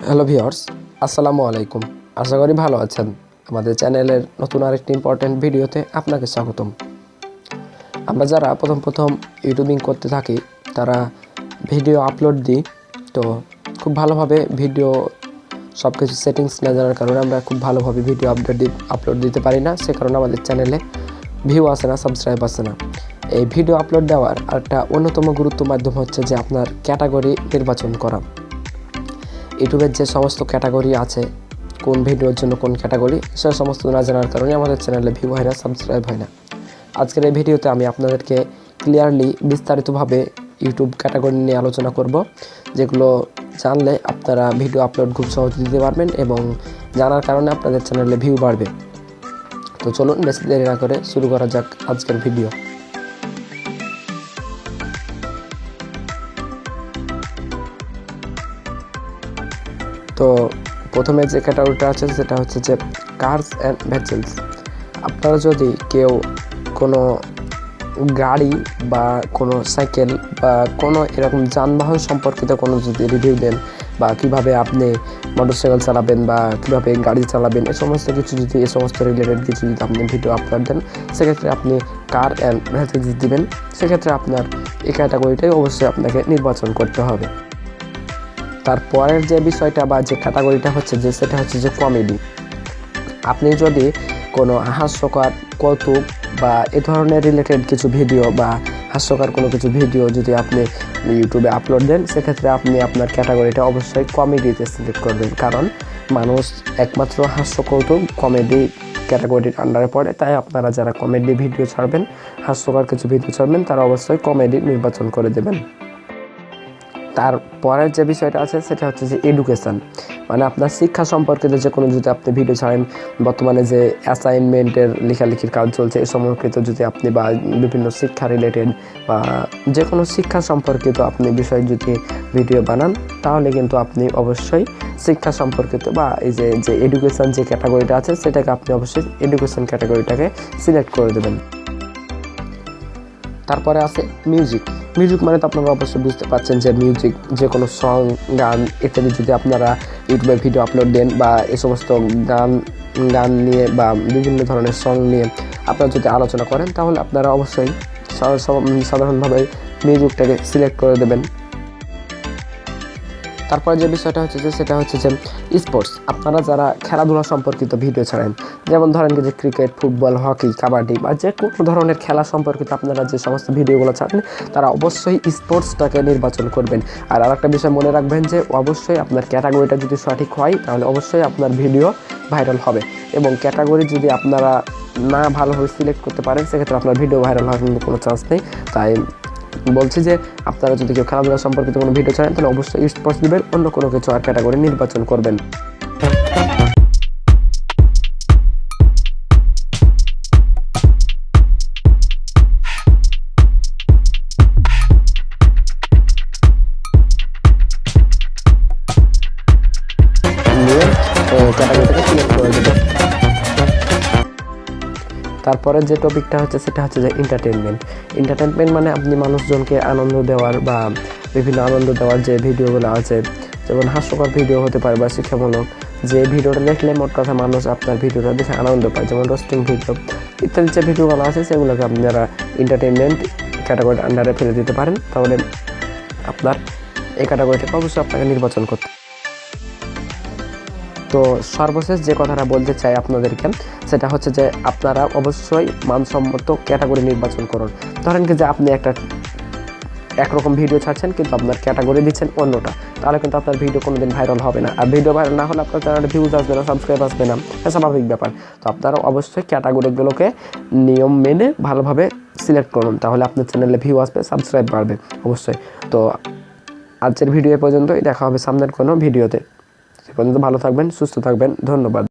Hello viewers, আসসালামু আলাইকুম। আশা করি ভালো আছেন। আমাদের চ্যানেলের নতুন আরেকটি ইম্পর্টেন্ট ভিডিওতে আপনাকে স্বাগতম। আমরা যারা প্রথম ইউটিউবিং করতে থাকি তারা ভিডিও আপলোড দিই, তো খুব ভালোভাবে ভিডিও সব কিছু সেটিংস না জানার কারণে আমরা খুব ভালোভাবে ভিডিও আপলোড দিতে পারি না। সে কারণে আমাদের চ্যানেলে ভিউ আসে না, সাবস্ক্রাইব আসে না। এই ভিডিও আপলোড দেওয়ার একটা অন্যতম গুরুত্ব মাধ্যম হচ্ছে যে আপনার ক্যাটাগরি নির্বাচন করা। ইউটিউবের যে সমস্ত ক্যাটাগরি আছে, কোন ভিডিওর জন্য কোন ক্যাটাগরি, সে সমস্ত না জানার কারণে আমাদের চ্যানেলে ভিউ হয় না, সাবস্ক্রাইব হয় না। আজকের এই ভিডিওতে আমি আপনাদেরকে ক্লিয়ারলি বিস্তারিতভাবে ইউটিউব ক্যাটাগরি নিয়ে আলোচনা করব, যেগুলো জানলে আপনারা ভিডিও আপলোড খুব সহজে দিতে পারবেন এবং জানার কারণে আপনাদের চ্যানেলে ভিউ বাড়বে। তো চলুন বেশি দেরি না করে শুরু করা যাক আজকের ভিডিও। তো প্রথমে যে ক্যাটাগরিটা আছে সেটা হচ্ছে যে কার্স অ্যান্ড ভেসেলস। আপনারা যদি কেউ কোনো গাড়ি বা কোনো সাইকেল বা কোনো এরকম যানবাহন সম্পর্কিত কোনো যদি রিভিউ দেন, বা কিভাবে আপনি মোটরসাইকেল চালাবেন বা কীভাবে গাড়ি চালাবেন, এই সমস্ত রিলেটেড কিছু যদি আপনি ভিডিও আপলোড দেন, সেক্ষেত্রে আপনি কার অ্যান্ড ভেসেলস দিবেন। সেক্ষেত্রে আপনার এই ক্যাটাগরিটাই অবশ্যই আপনাকে নির্বাচন করতে হবে। তারপরের যে বিষয়টা বা যে ক্যাটাগরিটা হচ্ছে যে সেটা হচ্ছে যে কমেডি। আপনি যদি কোনো হাস্যকর, কৌতুক বা এ ধরনের রিলেটেড কিছু ভিডিও বা হাস্যকর কোনো কিছু ভিডিও যদি আপনি ইউটিউবে আপলোড দেন, সেক্ষেত্রে আপনি আপনার ক্যাটাগরিটা অবশ্যই কমেডিতে সিলেক্ট করবেন, কারণ মানুষ একমাত্র হাস্য, কৌতুক, কমেডি ক্যাটাগরির আন্ডারে পড়ে। তাই আপনারা যারা কমেডি ভিডিও ছাড়বেন, হাস্যকর কিছু ভিডিও ছাড়বেন, তারা অবশ্যই কমেডি নির্বাচন করে দেবেন। তারপরের যে বিষয়টা আছে সেটা হচ্ছে যে এডুকেশান, মানে আপনার শিক্ষা সম্পর্কিত যে কোনো যদি আপনি ভিডিও ছাড়েন, বর্তমানে যে অ্যাসাইনমেন্টের লেখালেখির কাজ চলছে এ সম্পর্কিত যদি আপনি বা বিভিন্ন শিক্ষা রিলেটেড বা যে কোনো শিক্ষা সম্পর্কিত আপনি বিষয় যদি ভিডিও বানান, তাহলে কিন্তু আপনি অবশ্যই শিক্ষা সম্পর্কিত বা এই যে এডুকেশান যে ক্যাটাগরিটা আছে সেটাকে আপনি অবশ্যই এডুকেশান ক্যাটাগরিটাকে সিলেক্ট করে দেবেন। তারপরে আছে মিউজিক মানে তো আপনারা অবশ্যই বুঝতে পারছেন যে মিউজিক, যে কোনো সং, গান ইত্যাদি যদি আপনারা ইউটিউবে ভিডিও আপলোড দেন বা এই সমস্ত গান নিয়ে বা বিভিন্ন ধরনের সং নিয়ে আপনারা যদি আলোচনা করেন, তাহলে আপনারা অবশ্যই সাধারণভাবে মিউজিকটাকে সিলেক্ট করে দেবেন। তারপরে যে বিষয়টা হচ্ছে যে সেটা হচ্ছে যে স্পোর্টস। আপনারা যারা খেলাধুলা সম্পর্কিত ভিডিও ছাড়েন, যেমন ধরেন যে ক্রিকেট, ফুটবল, হকি, কাবাডি বা যে কোনো ধরনের খেলা সম্পর্কিত আপনারা যে সমস্ত ভিডিওগুলো ছাড়েন, তারা অবশ্যই স্পোর্টসটাকে নির্বাচন করবেন। আর আরেকটা বিষয় মনে রাখবেন যে অবশ্যই আপনার ক্যাটাগরিটা যদি সঠিক হয়, তাহলে অবশ্যই আপনার ভিডিও ভাইরাল হবে। এবং ক্যাটাগরি যদি আপনারা না ভালোভাবে সিলেক্ট করতে পারেন, সেক্ষেত্রে আপনার ভিডিও ভাইরাল হওয়ার কিন্তু কোনো চান্স নেই। তাই বলছি যে আপনারা যদি কেউ খেলাধুলা সম্পর্কিত কোনো ভিডিও ছাড়েন, তাহলে অবশ্যই স্পোর্টস দিবেন, অন্য কোনো কিছু আর ক্যাটাগরি নির্বাচন করবেন। ক্যাটাগরিটাকে সিলেক্ট করে দেবেন। তারপরে যে টপিকটা হচ্ছে সেটা হচ্ছে যে এন্টারটেনমেন্ট মানে আপনি মানুষজনকে আনন্দ দেওয়ার বা বিভিন্ন আনন্দ দেওয়ার যে ভিডিওগুলো আছে, যেমন হাস্যকর ভিডিও হতে পারে বা শিক্ষামূলক, যে ভিডিওটা দেখলে মোট কথা মানুষ আপনার ভিডিওটা দেখে আনন্দ পায়, যেমন রোস্টিং ভিডিও ইত্যাদি যে ভিডিওগুলো আছে সেগুলোকে আপনারা এন্টারটেনমেন্ট ক্যাটাগরির আন্ডারে ফেলে দিতে পারেন। তাহলে আপনার এই ক্যাটাগরিটাকে অবশ্যই আপনাকে নির্বাচন করতে। তো সর্বশেষ যে কথাটা বলতে চাই আপনাদেরকে সেটা হচ্ছে যে আপনারা অবশ্যই মানসম্মত ক্যাটাগরি নির্বাচন করুন। ধরেন কি যে আপনি একরকম ভিডিও ছাড়ছেন কিন্তু আপনার ক্যাটাগরি দিচ্ছেন অন্যটা, তাহলে কিন্তু আপনার ভিডিও কোনোদিন ভাইরাল হবে না। আর ভিডিও ভাইরাল না হলে আপনার চ্যানেলে ভিউজ আসবে না, সাবস্ক্রাইব আসবে না, এটা স্বাভাবিক ব্যাপার। তো আপনারা অবশ্যই ক্যাটাগরিগুলোকে নিয়ম মেনে ভালোভাবে সিলেক্ট করুন, তাহলে আপনার চ্যানেলে ভিউ আসবে, সাবস্ক্রাইব বাড়বে অবশ্যই। তো আজকের ভিডিও পর্যন্তই, দেখা হবে সামনের কোনো ভিডিওতে। সে পর্যন্ত ভালো থাকবেন, সুস্থ থাকবেন, ধন্যবাদ।